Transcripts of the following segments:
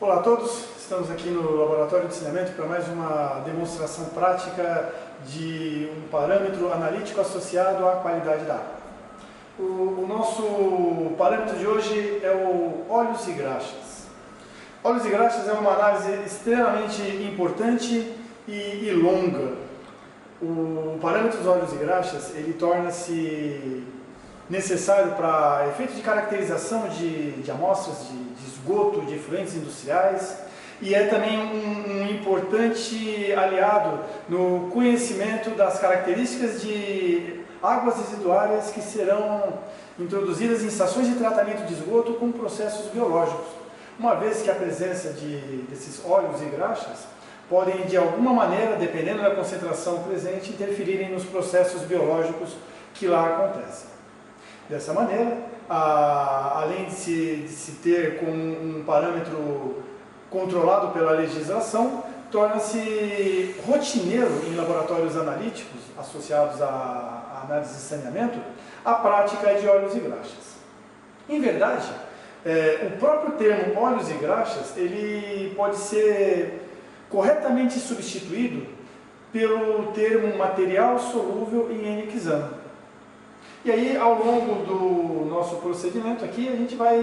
Olá a todos, estamos aqui no Laboratório de Ensinamento para mais uma demonstração prática de um parâmetro analítico associado à qualidade da água. O nosso parâmetro de hoje é o óleos e graxas. Óleos e graxas é uma análise extremamente importante e longa. O parâmetro dos óleos e graxas ele torna-se necessário para efeito de caracterização de amostras de esgoto, de efluentes industriais, e é também um importante aliado no conhecimento das características de águas residuárias que serão introduzidas em estações de tratamento de esgoto com processos biológicos, uma vez que a presença desses óleos e graxas podem, de alguma maneira, dependendo da concentração presente, interferirem nos processos biológicos que lá acontecem. Dessa maneira, além de se ter como um parâmetro controlado pela legislação, torna-se rotineiro em laboratórios analíticos associados à análise de saneamento a prática de óleos e graxas. Em verdade, o próprio termo óleos e graxas ele pode ser corretamente substituído pelo termo material solúvel em N-hexano. E aí, ao longo do nosso procedimento aqui, a gente vai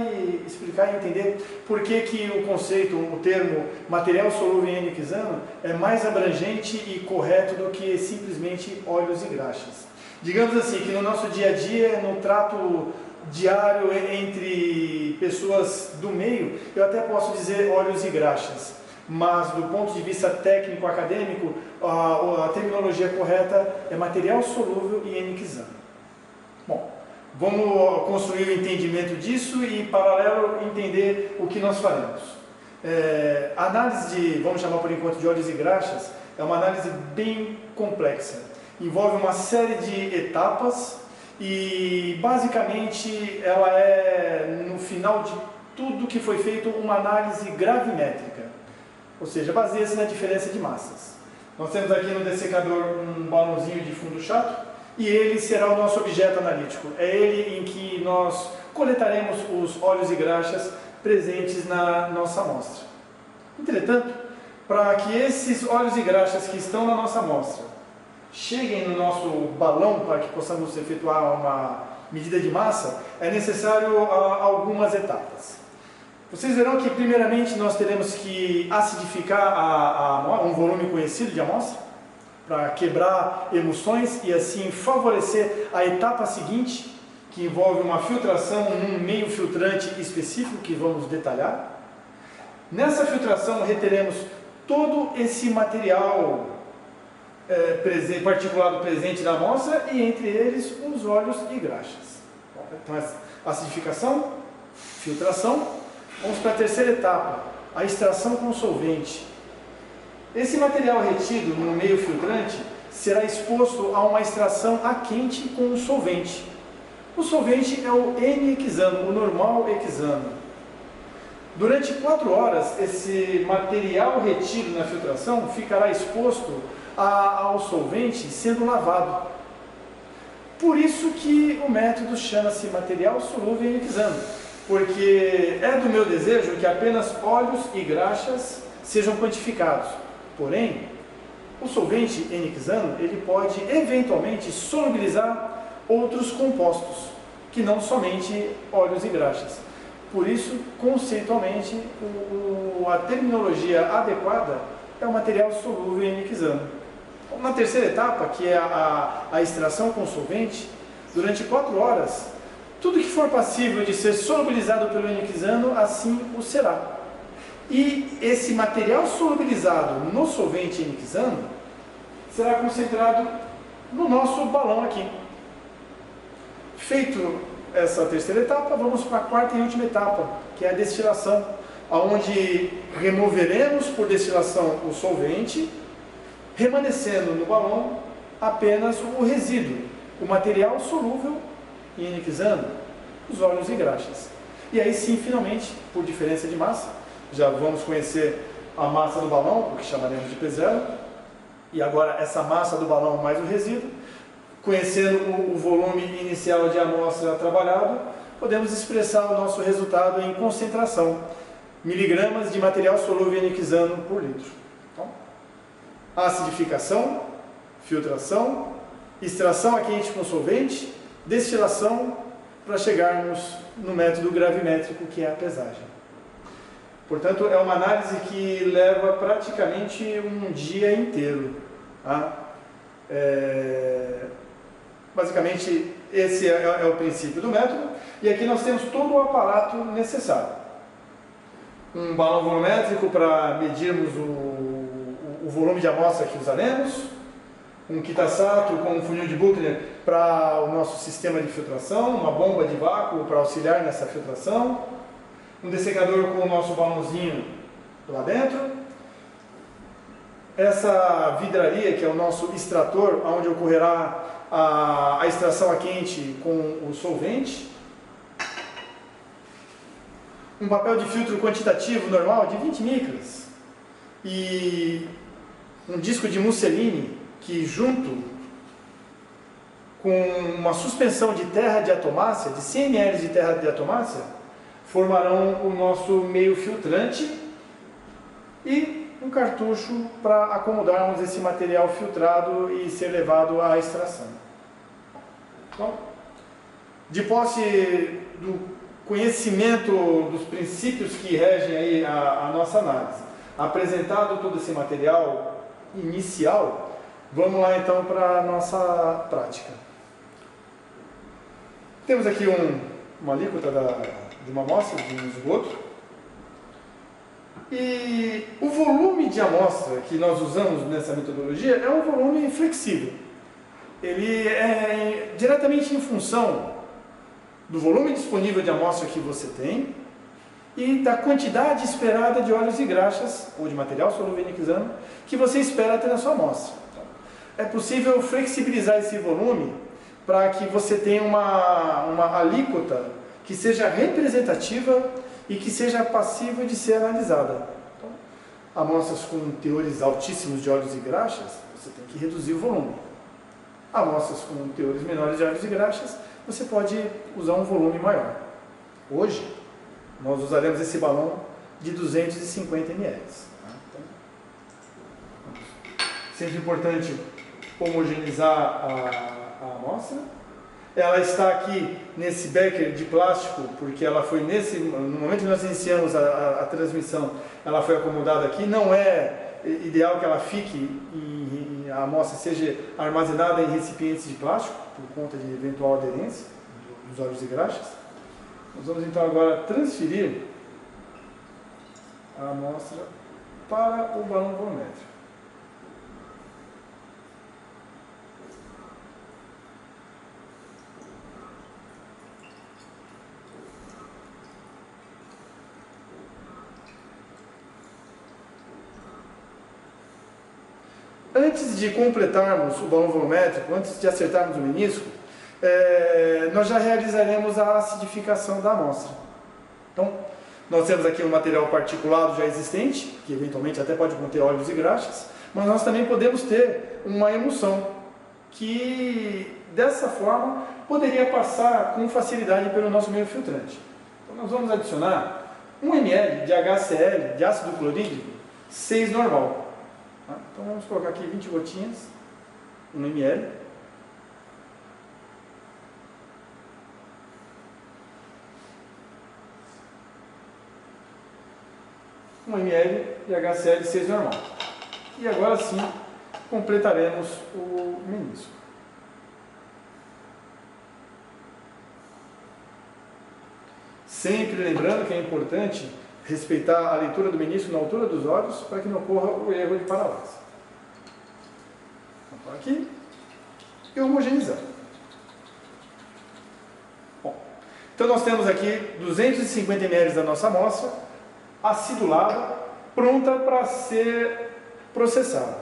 explicar e entender por que o conceito, o termo material solúvel em N-hexano é mais abrangente e correto do que simplesmente óleos e graxas. Digamos assim, que no nosso dia a dia, no trato diário entre pessoas do meio, eu até posso dizer óleos e graxas, mas do ponto de vista técnico-acadêmico, a terminologia correta é material solúvel em N-hexano. Bom, vamos construir o entendimento disso e, em paralelo, entender o que nós faremos. A análise vamos chamar por enquanto de óleos e graxas, é uma análise bem complexa. Envolve uma série de etapas e, basicamente, ela é, no final de tudo que foi feito, uma análise gravimétrica. Ou seja, baseia-se na diferença de massas. Nós temos aqui no dessecador um balãozinho de fundo chato, e ele será o nosso objeto analítico. É ele em que nós coletaremos os óleos e graxas presentes na nossa amostra. Entretanto, para que esses óleos e graxas que estão na nossa amostra cheguem no nosso balão, para que possamos efetuar uma medida de massa, é necessário algumas etapas. Vocês verão que, primeiramente, nós teremos que acidificar um volume conhecido de amostra, para quebrar emulsões e assim favorecer a etapa seguinte, que envolve uma filtração num meio filtrante específico que vamos detalhar. Nessa filtração reteremos todo esse material particulado presente na amostra e entre eles os óleos e graxas. Então, acidificação, filtração. Vamos para a terceira etapa, a extração com solvente. Esse material retido no meio filtrante será exposto a uma extração a quente com um solvente. O solvente é o N-hexano, o normal hexano. Durante 4 horas, esse material retido na filtração ficará exposto ao solvente sendo lavado. Por isso que o método chama-se material solúvel em hexano, porque é do meu desejo que apenas óleos e graxas sejam quantificados. Porém, o solvente N-hexano ele pode eventualmente solubilizar outros compostos, que não somente óleos e graxas. Por isso, conceitualmente, a terminologia adequada é o material solúvel em N-hexano. Na terceira etapa, que é a extração com solvente, durante 4 horas, tudo que for passível de ser solubilizado pelo N-hexano, assim o será. E esse material solubilizado no solvente N-hexano será concentrado no nosso balão aqui. Feito essa terceira etapa, vamos para a quarta e última etapa, que é a destilação, onde removeremos por destilação o solvente, remanescendo no balão apenas o resíduo, o material solúvel em N-hexano, os óleos e graxas. E aí sim, finalmente, por diferença de massa, já vamos conhecer a massa do balão, o que chamaremos de P0, e agora essa massa do balão mais o resíduo. Conhecendo o volume inicial de amostra trabalhado, podemos expressar o nosso resultado em concentração, miligramas de material solúvel em aniquisano por litro. Então, acidificação, filtração, extração a quente com solvente, destilação para chegarmos no método gravimétrico, que é a pesagem. Portanto, é uma análise que leva praticamente um dia inteiro. Tá? Basicamente, esse é o princípio do método. E aqui nós temos todo o aparato necessário. Um balão volumétrico para medirmos o volume de amostra que usaremos. Um Kitasato com um funil de Buchner para o nosso sistema de filtração. Uma bomba de vácuo para auxiliar nessa filtração. Um dessecador com o nosso balãozinho lá dentro. Essa vidraria, que é o nosso extrator, onde ocorrerá a extração a quente com o solvente. Um papel de filtro quantitativo normal de 20 micras. E um disco de musseline que, junto com uma suspensão de terra de atomácia, de 100 ml de terra de atomácia, formarão o nosso meio filtrante e um cartucho para acomodarmos esse material filtrado e ser levado à extração. Então, de posse do conhecimento dos princípios que regem aí a nossa análise, apresentado todo esse material inicial, vamos lá então para a nossa prática. Temos aqui uma alíquota de uma amostra de um esgoto. E o volume de amostra que nós usamos nessa metodologia é um volume flexível. Ele é diretamente em função do volume disponível de amostra que você tem e da quantidade esperada de óleos e graxas, ou de material solúvel em aniquisano, que você espera ter na sua amostra. É possível flexibilizar esse volume para que você tenha uma alíquota que seja representativa e que seja passível de ser analisada. Então, amostras com teores altíssimos de óleos e graxas, você tem que reduzir o volume. Amostras com teores menores de óleos e graxas, você pode usar um volume maior. Hoje, nós usaremos esse balão de 250 ml. Tá? Então, sempre importante homogeneizar a amostra. Ela está aqui nesse becker de plástico, porque ela foi no momento que nós iniciamos a transmissão, ela foi acomodada aqui. Não é ideal que ela fique, a amostra seja armazenada em recipientes de plástico, por conta de eventual aderência dos óleos e graxas. Nós vamos então agora transferir a amostra para o balão volumétrico. Antes de completarmos o balão volumétrico, antes de acertarmos o menisco, nós já realizaremos a acidificação da amostra. Então, nós temos aqui um material particulado já existente, que eventualmente até pode conter óleos e graxas, mas nós também podemos ter uma emulsão, que dessa forma poderia passar com facilidade pelo nosso meio filtrante. Então, nós vamos adicionar 1 ml de HCl, de ácido clorídrico, 6 normal. Então vamos colocar aqui 20 gotinhas, 1 ml. ml de HCl 6 normal. E agora sim completaremos o menisco. Sempre lembrando que é importante respeitar a leitura do menisco na altura dos olhos para que não ocorra o erro de paralase. Vou aqui e homogeneizar. Bom, então nós temos aqui 250 ml da nossa amostra, acidulada, pronta para ser processada.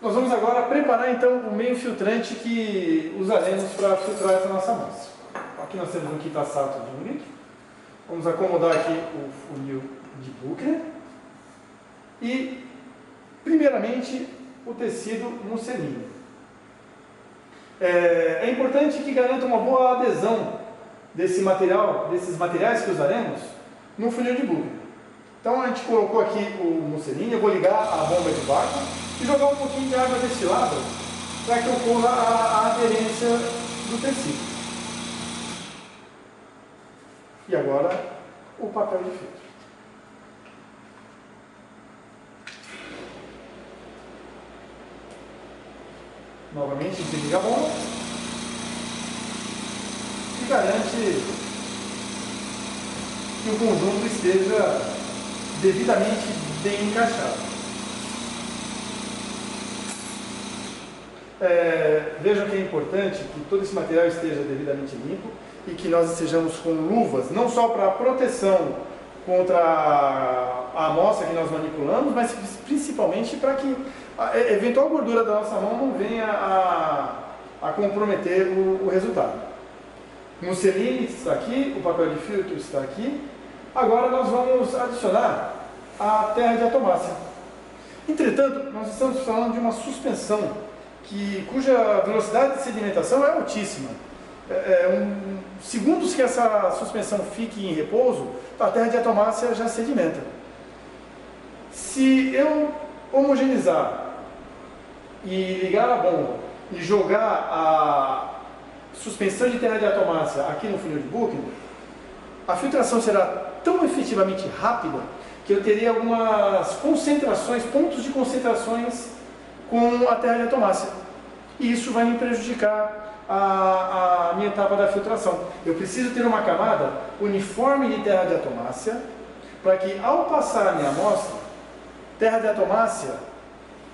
Nós vamos agora preparar então o meio filtrante que usaremos para filtrar essa nossa amostra. Aqui nós temos um Kitasato de 1 litro. Vamos acomodar aqui o funil de Buchner e, primeiramente, o tecido musseline. É importante que garanta uma boa adesão desse material, desses materiais que usaremos, no funil de Buchner. Então a gente colocou aqui o musseline, eu vou ligar a bomba de vácuo e jogar um pouquinho de água destilada para que ocorra a aderência do tecido. E agora o papel de filtro. Novamente a gente liga a bomba e garante que o conjunto esteja devidamente bem encaixado. Vejam que é importante que todo esse material esteja devidamente limpo e que nós estejamos com luvas, não só para proteção contra a amostra que nós manipulamos, mas principalmente para que a eventual gordura da nossa mão não venha a comprometer o resultado. O musseline está aqui, o papel de filtro está aqui. Agora nós vamos adicionar a terra de atomácia. Entretanto, nós estamos falando de uma suspensão cuja velocidade de sedimentação é altíssima. Segundos que essa suspensão fique em repouso, a terra de atomácia já sedimenta. Se eu homogeneizar e ligar a bomba e jogar a suspensão de terra de atomácia aqui no funil de Buchner, a filtração será tão efetivamente rápida que eu terei algumas concentrações, pontos de concentrações com a terra de atomácia. E isso vai me prejudicar a minha etapa da filtração. Eu preciso ter uma camada uniforme de terra de atomácia para que, ao passar a minha amostra, terra de atomácia,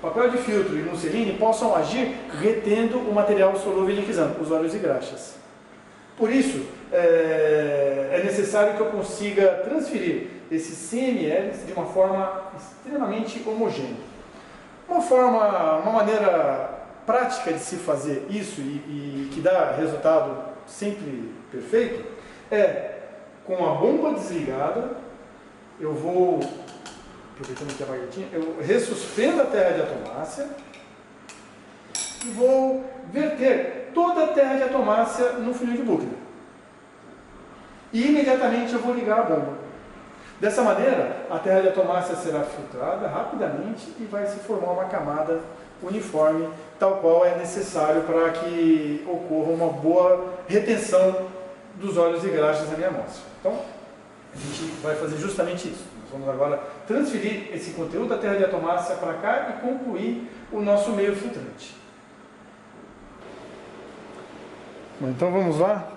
papel de filtro e musseline possam agir retendo o material solúvel e liquidizando, os óleos e graxas. Por isso, é necessário que eu consiga transferir esses 100 ml de uma forma extremamente homogênea. Uma maneira prática de se fazer isso e que dá resultado sempre perfeito é, com a bomba desligada, eu vou, aproveitando aqui a baguetinha, eu ressuspendo a terra de atomácia e vou verter toda a terra de atomácia no funil de Buchner. E imediatamente eu vou ligar a bomba. Dessa maneira, a terra de atomácia será filtrada rapidamente e vai se formar uma camada uniforme, tal qual é necessário para que ocorra uma boa retenção dos óleos e graxas na minha amostra. Então, a gente vai fazer justamente isso. Nós vamos agora transferir esse conteúdo da terra de atomácia para cá e concluir o nosso meio filtrante. Bom, então vamos lá,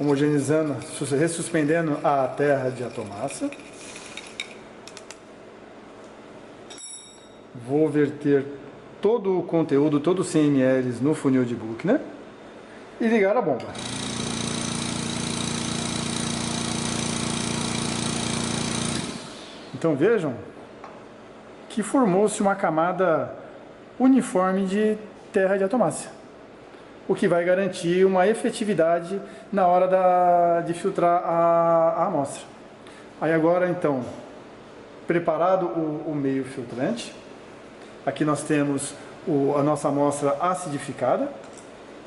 homogeneizando, ressuspendendo a terra de atomácia. Vou verter todo o conteúdo, todos os 100 ml no funil de Buchner e ligar a bomba. Então vejam que formou-se uma camada uniforme de terra de atomácia, o que vai garantir uma efetividade na hora de filtrar a amostra. Aí agora então, preparado o meio filtrante, aqui nós temos a nossa amostra acidificada.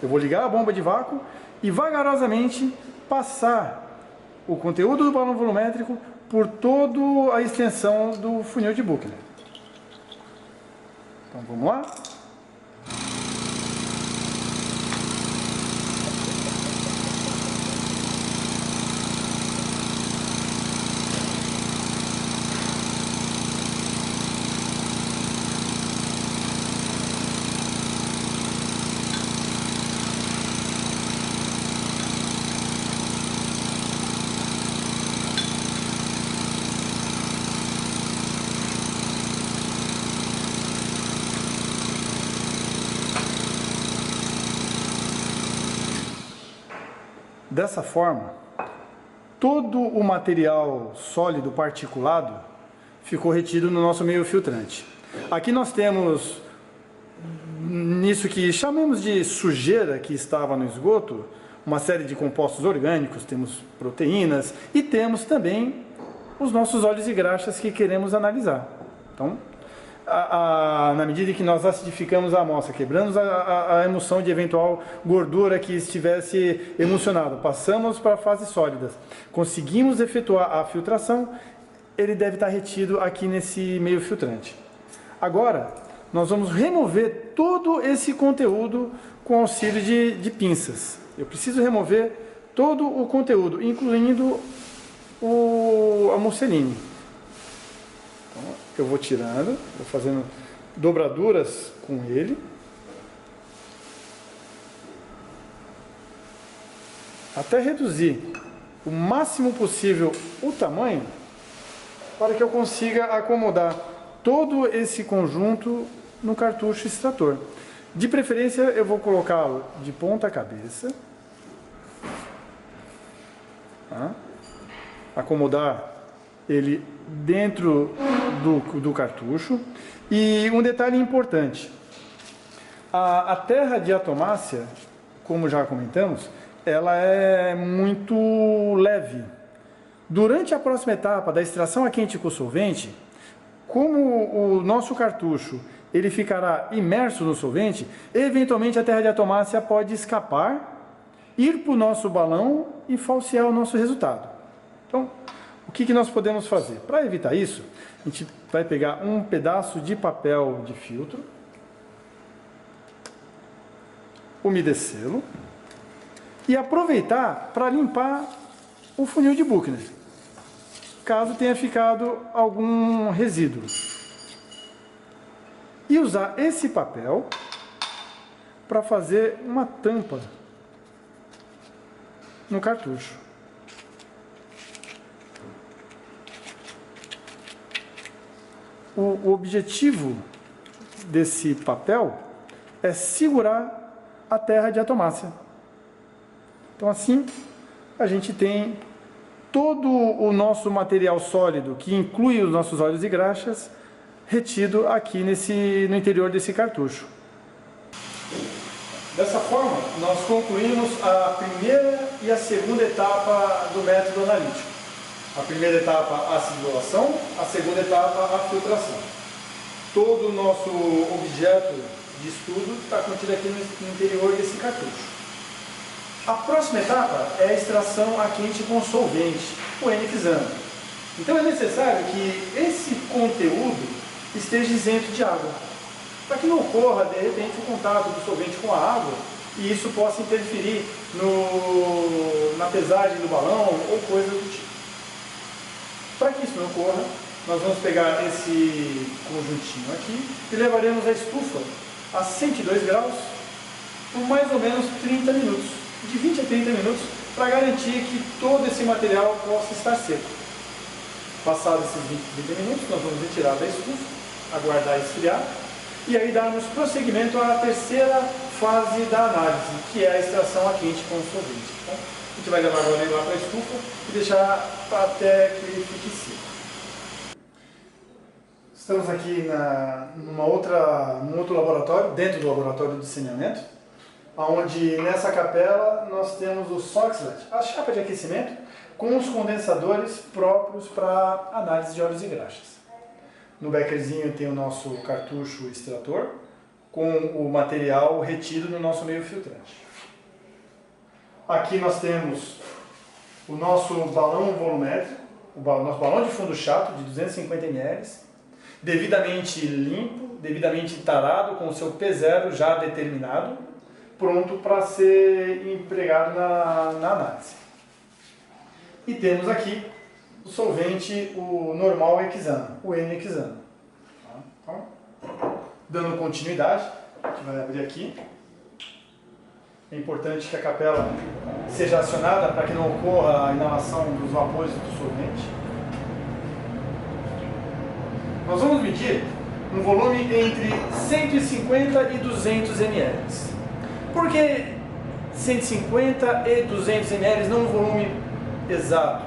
Eu vou ligar a bomba de vácuo e vagarosamente passar o conteúdo do balão volumétrico por toda a extensão do funil de Buchner. Então vamos lá. Dessa forma, todo o material sólido particulado ficou retido no nosso meio filtrante. Aqui nós temos, nisso que chamamos de sujeira que estava no esgoto, uma série de compostos orgânicos, temos proteínas e temos também os nossos óleos e graxas que queremos analisar. Então, na medida que nós acidificamos a amostra, quebramos a emulsão de eventual gordura que estivesse emulsionada, passamos para fases sólidas, conseguimos efetuar a filtração, ele deve estar retido aqui nesse meio filtrante. Agora, nós vamos remover todo esse conteúdo com auxílio de pinças. Eu preciso remover todo o conteúdo, incluindo a musseline. Então, eu vou tirando, vou fazendo dobraduras com ele. Até reduzir o máximo possível o tamanho, para que eu consiga acomodar todo esse conjunto no cartucho extrator. De preferência, eu vou colocá-lo de ponta cabeça. Tá? Acomodar ele dentro do cartucho. E um detalhe importante, a terra de atomácia, como já comentamos, ela é muito leve. Durante a próxima etapa da extração a quente com solvente, como o nosso cartucho ele ficará imerso no solvente, eventualmente a terra de atomácia pode escapar, ir para o nosso balão e falsear o nosso resultado. Então, o que nós podemos fazer? Para evitar isso, a gente vai pegar um pedaço de papel de filtro, umedecê-lo e aproveitar para limpar o funil de Buchner, caso tenha ficado algum resíduo. E usar esse papel para fazer uma tampa no cartucho. O objetivo desse papel é segurar a terra de atomácia. Então assim a gente tem todo o nosso material sólido, que inclui os nossos óleos e graxas, retido aqui no interior desse cartucho. Dessa forma, nós concluímos a primeira e a segunda etapa do método analítico. A primeira etapa, a acidulação, a segunda etapa, a filtração. Todo o nosso objeto de estudo está contido aqui no interior desse cartucho. A próxima etapa é a extração a quente com solvente, o N-Xano. Então é necessário que esse conteúdo esteja isento de água, para que não ocorra, de repente, o contato do solvente com a água e isso possa interferir na pesagem do balão ou coisa do tipo. Para que isso não ocorra, nós vamos pegar esse conjuntinho aqui e levaremos a estufa a 102 graus por mais ou menos 30 minutos, de 20 a 30 minutos, para garantir que todo esse material possa estar seco. Passados esses 20 a 30 minutos, nós vamos retirar da estufa, aguardar esfriar e aí darmos prosseguimento à terceira fase da análise, que é a extração a quente com solvente. Então, a gente vai levar agora lá para a estufa e deixar até que ele fique seco. Estamos aqui num outro laboratório, dentro do laboratório de saneamento, onde nessa capela nós temos o Soxhlet, a chapa de aquecimento, com os condensadores próprios para análise de óleos e graxas. No beckerzinho tem o nosso cartucho extrator, com o material retido no nosso meio filtrante. Aqui nós temos o nosso balão volumétrico, nosso balão de fundo chato de 250 ml, devidamente limpo, devidamente tarado, com o seu P0 já determinado, pronto para ser empregado na análise. E temos aqui o solvente, o normal hexano, o N-hexano. Então, dando continuidade, a gente vai abrir aqui. É importante que a capela seja acionada para que não ocorra a inalação dos vapores do solvente. Nós vamos medir um volume entre 150 e 200 ml. Por que 150 e 200 ml, não um volume exato?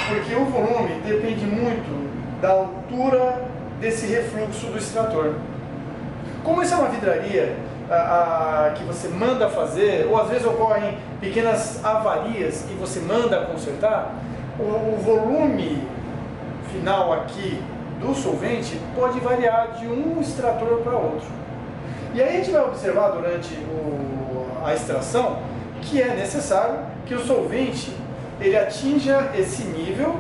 Porque o volume depende muito da altura desse refluxo do extrator. Como isso é uma vidraria que você manda fazer, ou às vezes ocorrem pequenas avarias e você manda consertar, o volume final aqui do solvente pode variar de um extrator para outro. E aí a gente vai observar durante a extração que é necessário que o solvente ele atinja esse nível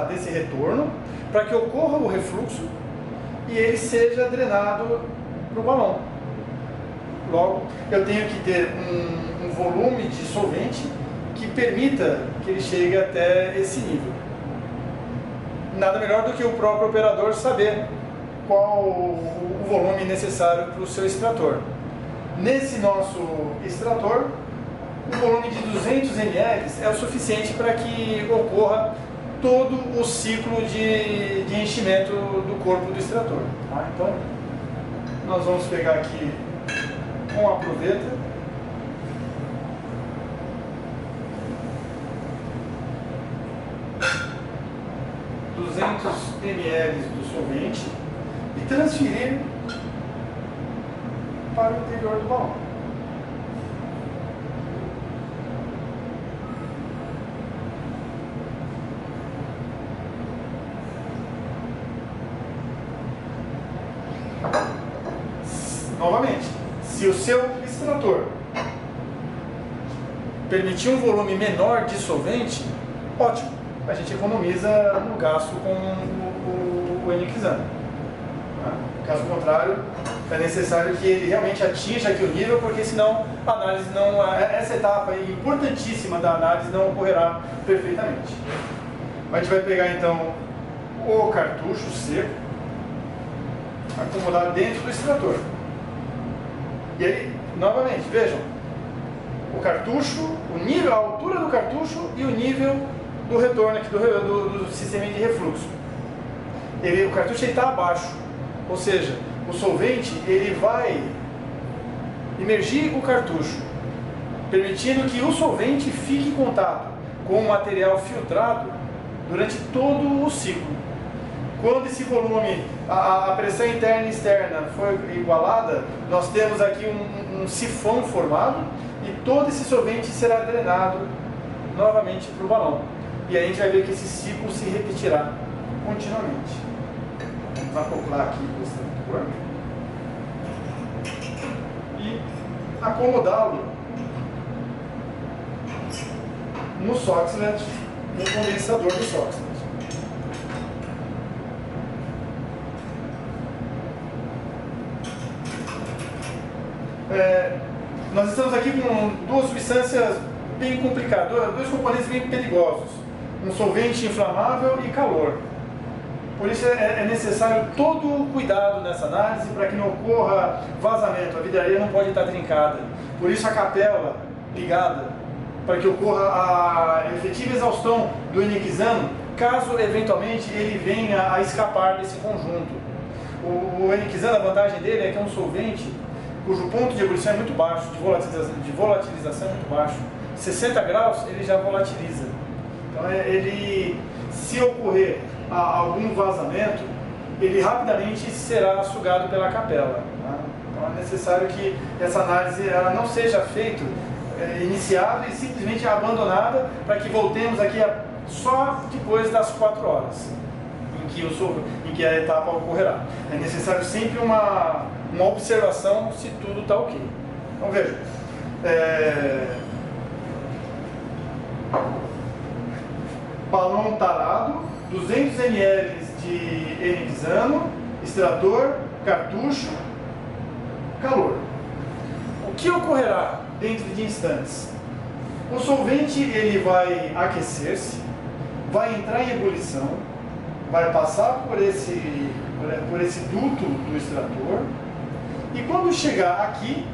desse retorno para que ocorra o refluxo e ele seja drenado para o balão. Logo, eu tenho que ter um volume de solvente que permita que ele chegue até esse nível. Nada melhor do que o próprio operador saber qual o volume necessário para o seu extrator. Nesse nosso extrator, o volume de 200 ml é o suficiente para que ocorra todo o ciclo de enchimento do corpo do extrator. Tá? Então, nós vamos pegar aqui com a proveta. ml do solvente e transferir para o interior do balão. Novamente, se o seu extrator permitir um volume menor de solvente, ótimo, a gente economiza no gasto com o eniquizano. Caso contrário, é necessário que ele realmente atinja aqui o nível, porque senão a análise não, essa etapa importantíssima da análise não ocorrerá perfeitamente. A gente vai pegar então o cartucho seco, acomodar dentro do extrator. E aí, novamente, vejam, o cartucho, o nível, a altura do cartucho e o nível do retorno aqui do sistema de refluxo. O cartucho está abaixo, ou seja, o solvente ele vai imergir o cartucho, permitindo que o solvente fique em contato com o material filtrado durante todo o ciclo. Quando esse volume, a pressão interna e externa foi igualada, nós temos aqui um sifão formado e todo esse solvente será drenado novamente para o balão. E aí a gente vai ver que esse ciclo se repetirá continuamente. Vamos acoplar aqui o extrator e acomodá-lo no Soxhlet, no condensador do Soxhlet. Nós estamos aqui com duas substâncias bem complicadas, dois componentes bem perigosos, um solvente inflamável e calor. Por isso é necessário todo o cuidado nessa análise para que não ocorra vazamento, a vidraria não pode estar trincada. Por isso a capela ligada, para que ocorra a efetiva exaustão do eniquizano, caso eventualmente ele venha a escapar desse conjunto. O eniquizano, a vantagem dele é que é um solvente cujo ponto de ebulição é muito baixo, de volatilização é muito baixo. 60 graus ele já volatiliza. Então se ocorrer algum vazamento, ele rapidamente será sugado pela capela. Tá? Então é necessário que essa análise ela não seja feita, iniciada e simplesmente abandonada, para que voltemos aqui só depois das 4 horas em que a etapa ocorrerá. É necessário sempre uma observação se tudo está ok. Então veja, balão tarado, 200 ml de eniquizano, extrator, cartucho, calor. O que ocorrerá dentro de instantes? O solvente ele vai aquecer-se, vai entrar em ebulição, vai passar por esse duto do extrator, e quando chegar aqui,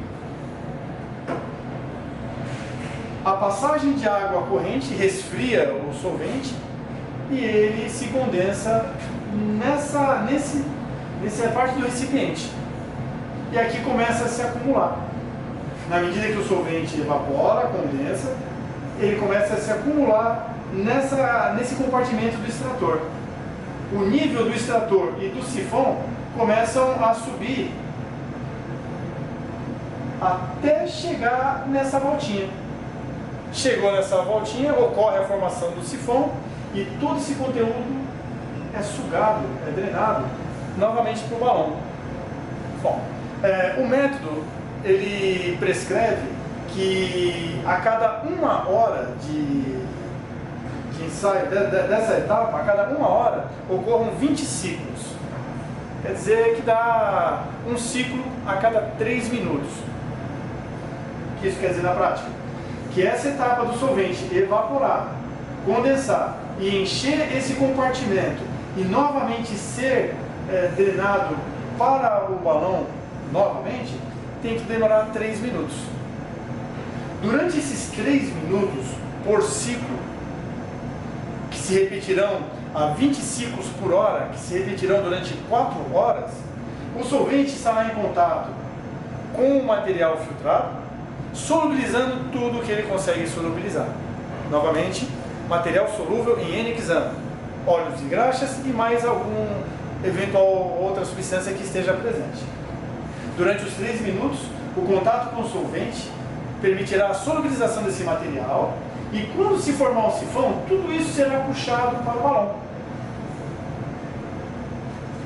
a passagem de água corrente resfria o solvente e ele se condensa nessa parte do recipiente. E aqui começa a se acumular. Na medida que o solvente evapora, condensa, ele começa a se acumular nesse compartimento do extrator. O nível do extrator e do sifão começam a subir até chegar nessa voltinha. Chegou nessa voltinha, ocorre a formação do sifão e todo esse conteúdo é sugado, é drenado novamente para o balão. Bom, o método ele prescreve que a cada 1 hora de de ensaio dessa etapa, a cada 1 hora, ocorram 20 ciclos. Quer dizer que dá um ciclo a cada 3 minutos. O que isso quer dizer na prática? Que essa etapa do solvente evaporar, condensar e encher esse compartimento e novamente ser drenado para o balão novamente, tem que demorar 3 minutos. Durante esses 3 minutos por ciclo, que se repetirão a 20 ciclos por hora, que se repetirão durante 4 horas, o solvente estará em contato com o material filtrado, solubilizando tudo que ele consegue solubilizar. Novamente, material solúvel em N-hexano, óleos e graxas e mais algum eventual outra substância que esteja presente. Durante os 3 minutos, o contato com o solvente permitirá a solubilização desse material e quando se formar um sifão, tudo isso será puxado para o balão.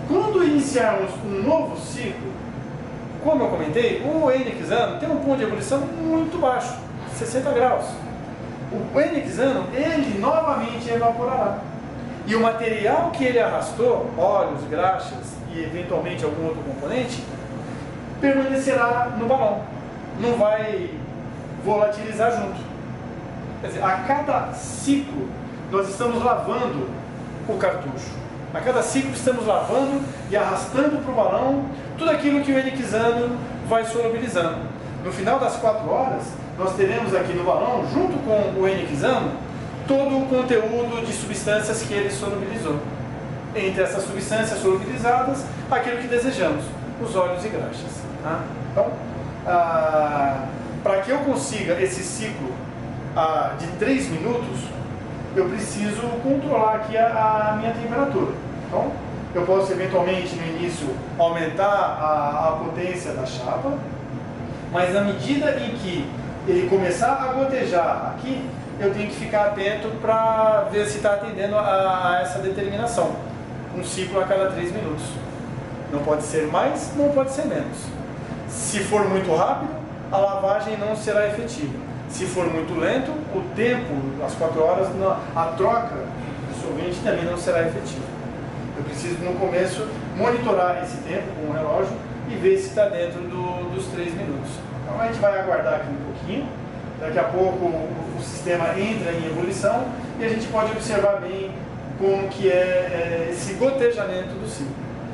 Quando iniciarmos um novo ciclo, como eu comentei, o N-hexano tem um ponto de ebulição muito baixo, 60 graus. O N-hexano, ele novamente evaporará. E o material que ele arrastou, óleos, graxas e eventualmente algum outro componente, permanecerá no balão. Não vai volatilizar junto. Quer dizer, a cada ciclo nós estamos lavando o cartucho. A cada ciclo estamos lavando e arrastando para o balão tudo aquilo que o N-hexano vai solubilizando. No final das 4 horas, nós teremos aqui no balão, junto com o N-hexano, todo o conteúdo de substâncias que ele solubilizou. Entre essas substâncias solubilizadas, aquilo que desejamos, os óleos e graxas. Tá? Então, para que eu consiga esse ciclo de 3 minutos, eu preciso controlar aqui a minha temperatura. Então, eu posso eventualmente no início aumentar a potência da chapa, mas na medida em que ele começar a gotejar aqui, eu tenho que ficar atento para ver se está atendendo a essa determinação. Um ciclo a cada 3 minutos. Não pode ser mais, não pode ser menos. Se for muito rápido, a lavagem não será efetiva. Se for muito lento, o tempo, as 4 horas, a troca do solvente também não será efetiva. Eu preciso, no começo, monitorar esse tempo com o relógio e ver se está dentro dos 3 minutos. Então a gente vai aguardar aqui um pouquinho. Daqui a pouco o sistema entra em ebulição e a gente pode observar bem como que é esse gotejamento do ciclo.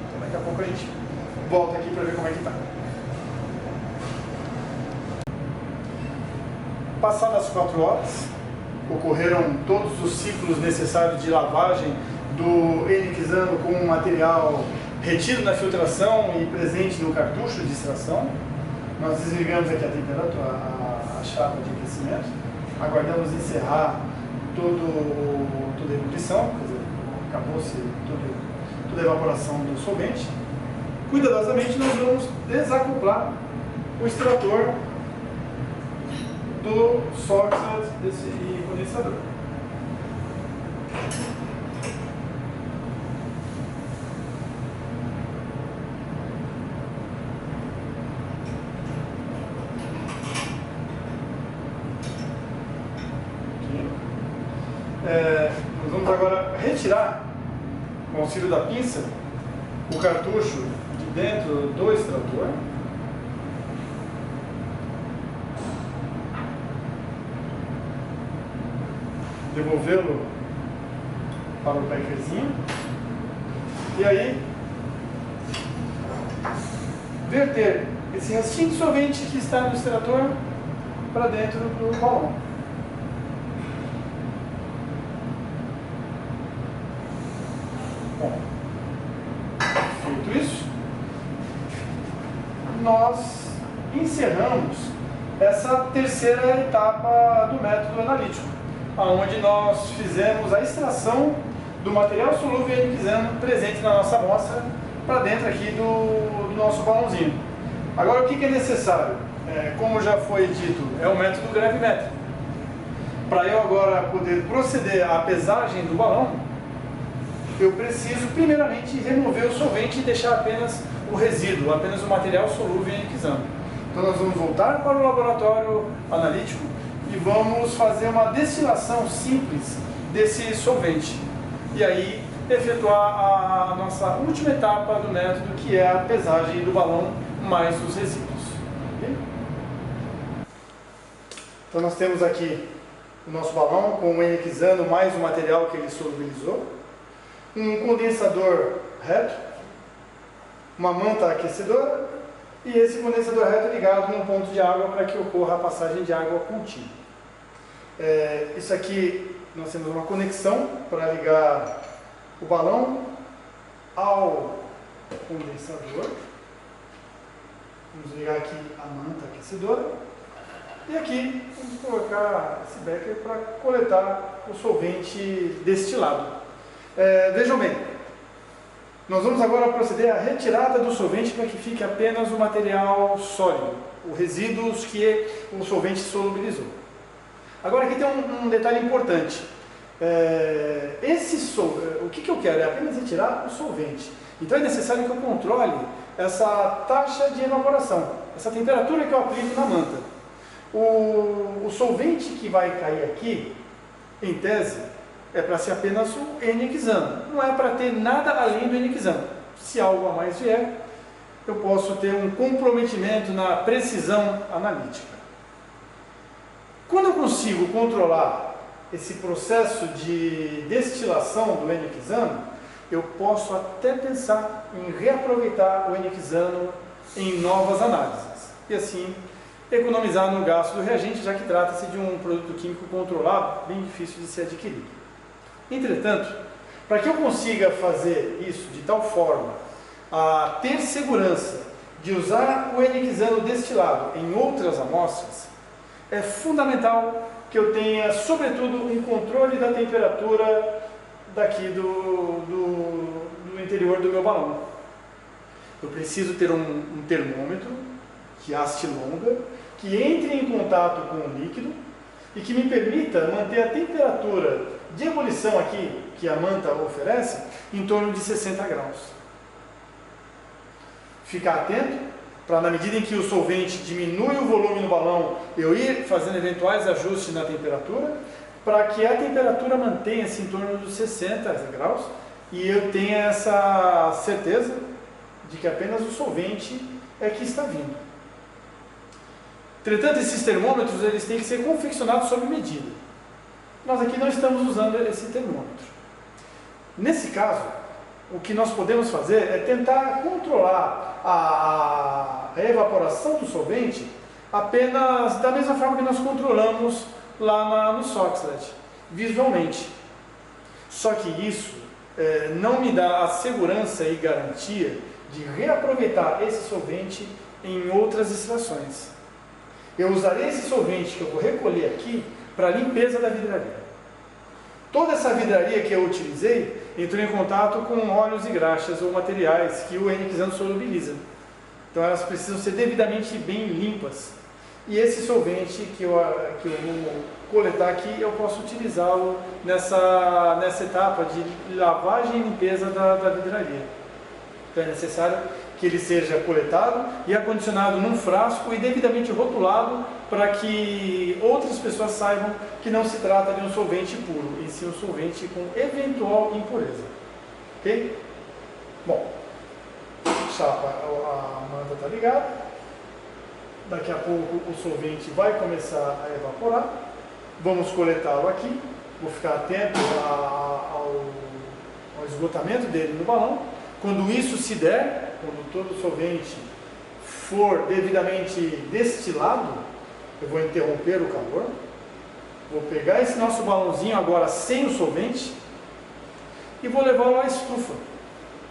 Então daqui a pouco a gente volta aqui para ver como é que está. Passadas as 4 horas, ocorreram todos os ciclos necessários de lavagem do N-hexano com o material retido na filtração e presente no cartucho de extração. Nós desligamos aqui a temperatura, a chapa de aquecimento, aguardamos encerrar toda a ebulição, quer dizer, acabou-se toda a evaporação do solvente. Cuidadosamente nós vamos desacoplar o extrator do sólido desse condensador. Nós vamos agora retirar, com o auxílio da pinça, o cartucho de dentro do extrator. Devolvê-lo para o bekerzinho. E aí, verter esse restinho de solvente que está no extrator para dentro do balão. Bom, feito isso, nós encerramos essa terceira etapa do método analítico, onde nós fizemos a extração do material solúvel em N-hexano presente na nossa amostra para dentro aqui do nosso balãozinho. Agora, o que é necessário? Como já foi dito, é o método gravimétrico. Para eu agora poder proceder à pesagem do balão, eu preciso primeiramente remover o solvente e deixar apenas o resíduo, apenas o material solúvel em N-hexano. Então nós vamos voltar para o laboratório analítico e vamos fazer uma destilação simples desse solvente. E aí efetuar a nossa última etapa do método, que é a pesagem do balão mais os resíduos. Okay? Então nós temos aqui o nosso balão com o eniquizano mais o material que ele solubilizou, um condensador reto, uma manta aquecedora e esse condensador reto ligado num ponto de água para que ocorra a passagem de água contínua. Isso aqui nós temos uma conexão para ligar o balão ao condensador. Vamos ligar aqui a manta aquecedora. E aqui vamos colocar esse becker para coletar o solvente destilado. Vejam bem, nós vamos agora proceder à retirada do solvente para que fique apenas o material sólido, os resíduos que o solvente solubilizou. Agora aqui tem um detalhe importante. O que eu quero é apenas retirar o solvente. Então é necessário que eu controle essa taxa de evaporação, essa temperatura que eu aplico na manta. O solvente que vai cair aqui, em tese, é para ser apenas o eniquizano. Não é para ter nada além do eniquizano. Se algo a mais vier, eu posso ter um comprometimento na precisão analítica. Quando eu consigo controlar esse processo de destilação do eniquizano, eu posso até pensar em reaproveitar o eniquizano em novas análises. E assim, economizar no gasto do reagente, já que trata-se de um produto químico controlado, bem difícil de ser adquirido. Entretanto, para que eu consiga fazer isso de tal forma a ter segurança de usar o eniquizano destilado em outras amostras, é fundamental que eu tenha, sobretudo, um controle da temperatura daqui do interior do meu balão. Eu preciso ter um termômetro que haste longa, que entre em contato com o líquido e que me permita manter a temperatura de ebulição aqui, que a manta oferece, em torno de 60 graus. Ficar atento para, na medida em que o solvente diminui o volume no balão, eu ir fazendo eventuais ajustes na temperatura, para que a temperatura mantenha-se em torno dos 60 graus e eu tenha essa certeza de que apenas o solvente é que está vindo. Entretanto, esses termômetros eles têm que ser confeccionados sob medida. Nós aqui não estamos usando esse termômetro. Nesse caso, o que nós podemos fazer é tentar controlar a evaporação do solvente apenas da mesma forma que nós controlamos lá no Soxhlet, visualmente. Só que isso não me dá a segurança e garantia de reaproveitar esse solvente em outras extrações. Eu usarei esse solvente que eu vou recolher aqui para a limpeza da vidraria. Toda essa vidraria que eu utilizei entrou em contato com óleos e graxas ou materiais que o eniquizano solubiliza. Então elas precisam ser devidamente bem limpas. E esse solvente que eu vou coletar aqui, eu posso utilizá-lo nessa etapa de lavagem e limpeza da vidraria. Então é necessário que ele seja coletado e acondicionado num frasco e devidamente rotulado para que outras pessoas saibam que não se trata de um solvente puro, e sim um solvente com eventual impureza. Ok? Bom, a manta está ligada. Daqui a pouco o solvente vai começar a evaporar. Vamos coletá-lo aqui. Vou ficar atento ao esgotamento dele no balão. Quando isso se der, quando todo o solvente for devidamente destilado, eu vou interromper o calor. Vou pegar esse nosso balãozinho agora sem o solvente e vou levá-lo à estufa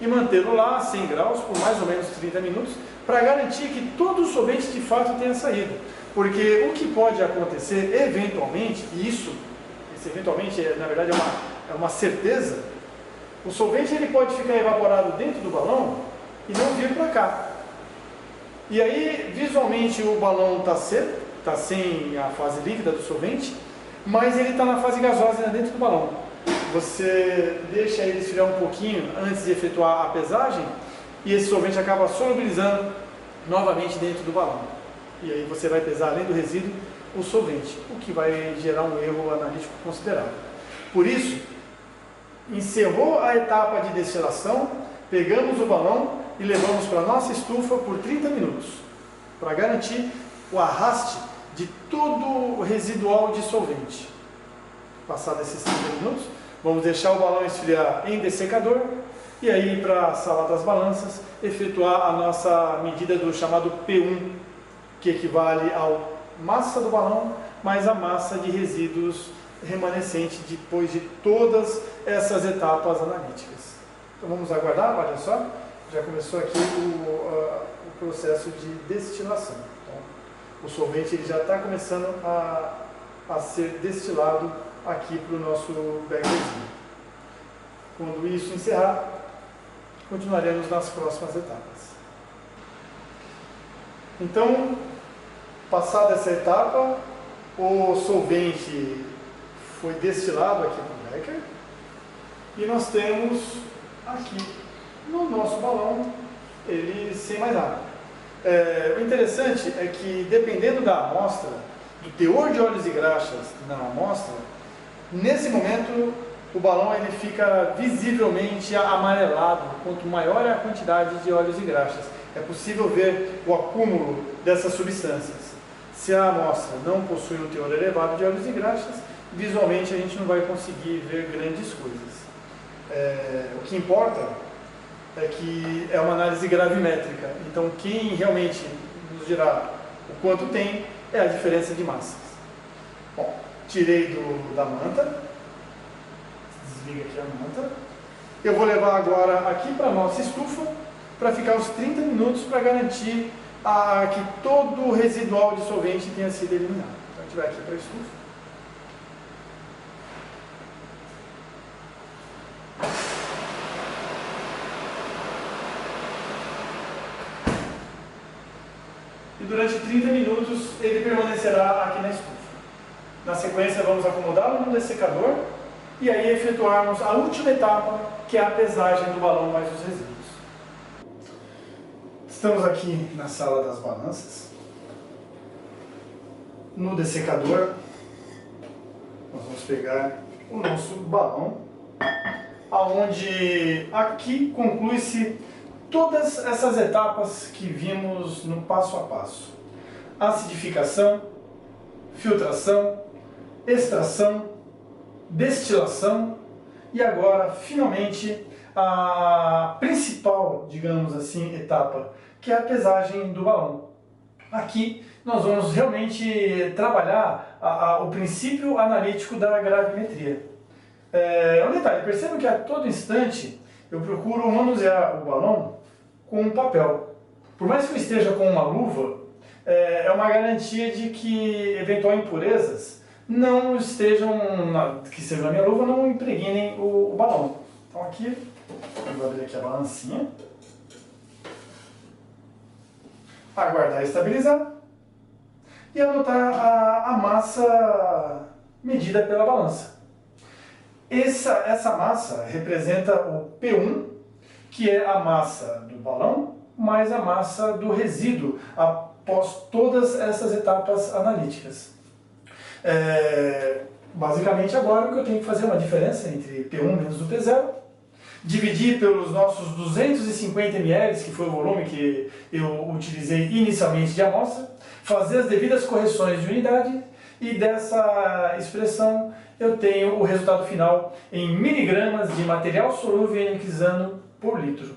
e mantê-lo lá a 100 graus por mais ou menos 30 minutos para garantir que todo o solvente de fato tenha saído. Porque o que pode acontecer eventualmente, e esse eventualmente na verdade é uma certeza, o solvente ele pode ficar evaporado dentro do balão e não vir para cá. E aí visualmente o balão está seco, está sem a fase líquida do solvente, mas ele está na fase gasosa dentro do balão. Você deixa ele esfriar um pouquinho antes de efetuar a pesagem e esse solvente acaba solubilizando novamente dentro do balão. E aí você vai pesar, além do resíduo, o solvente, o que vai gerar um erro analítico considerável. Por isso, encerrou a etapa de destilação, pegamos o balão e levamos para a nossa estufa por 30 minutos, para garantir o arraste de todo o residual de solvente. Passados esses 30 minutos, vamos deixar o balão esfriar em dessecador e aí para a sala das balanças efetuar a nossa medida do chamado P1, que equivale à massa do balão mais a massa de resíduos remanescente depois de todas essas etapas analíticas. Então vamos aguardar, olha só, já começou aqui o processo de destilação. Então, o solvente ele já está começando a ser destilado aqui para o nosso begerzinho. Quando isso encerrar, continuaremos nas próximas etapas. Então, passada essa etapa, o solvente foi destilado aqui no becker e nós temos aqui no nosso balão ele sem mais nada. O interessante é que dependendo da amostra, do teor de óleos e graxas na amostra, nesse momento o balão ele fica visivelmente amarelado, quanto maior é a quantidade de óleos e graxas. É possível ver o acúmulo dessas substâncias. Se a amostra não possui um teor elevado de óleos e graxas, visualmente a gente não vai conseguir ver grandes coisas. O que importa é que é uma análise gravimétrica, então quem realmente nos dirá o quanto tem é a diferença de massas. Bom, tirei da manta, desliga aqui a manta, eu vou levar agora aqui para a nossa estufa para ficar uns 30 minutos para garantir que todo o residual de solvente tenha sido eliminado. Então a gente vai aqui para a estufa. E durante 30 minutos ele permanecerá aqui na estufa. Na sequência vamos acomodá-lo no dessecador e aí efetuarmos a última etapa, que é a pesagem do balão mais os resíduos. Estamos aqui na sala das balanças. No dessecador, nós vamos pegar o nosso balão, aonde aqui conclui-se todas essas etapas que vimos no passo a passo. Acidificação, filtração, extração, destilação e agora, finalmente, a principal, digamos assim, etapa, que é a pesagem do balão. Aqui nós vamos realmente trabalhar o princípio analítico da gravimetria. Um detalhe, percebam que a todo instante eu procuro manusear o balão com um papel. Por mais que eu esteja com uma luva, é uma garantia de que eventuais impurezas não estejam, que sejam na minha luva, não impregnem o balão. Então aqui, vamos abrir aqui a balancinha. Aguardar estabilizar e anotar a massa medida pela balança. Essa massa representa o P1, que é a massa do balão, mais a massa do resíduo, após todas essas etapas analíticas. Basicamente agora o que eu tenho que fazer é uma diferença entre P1 menos o P0, dividir pelos nossos 250 ml, que foi o volume que eu utilizei inicialmente de amostra, fazer as devidas correções de unidade e dessa expressão eu tenho o resultado final em miligramas de material solúvel em ionicizando por litro.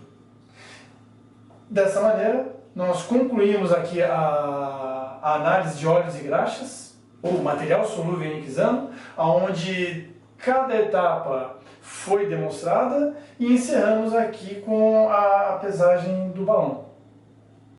Dessa maneira, nós concluímos aqui a análise de óleos e graxas, ou material solúvel em ionicizando, onde cada etapa foi demonstrada e encerramos aqui com a pesagem do balão.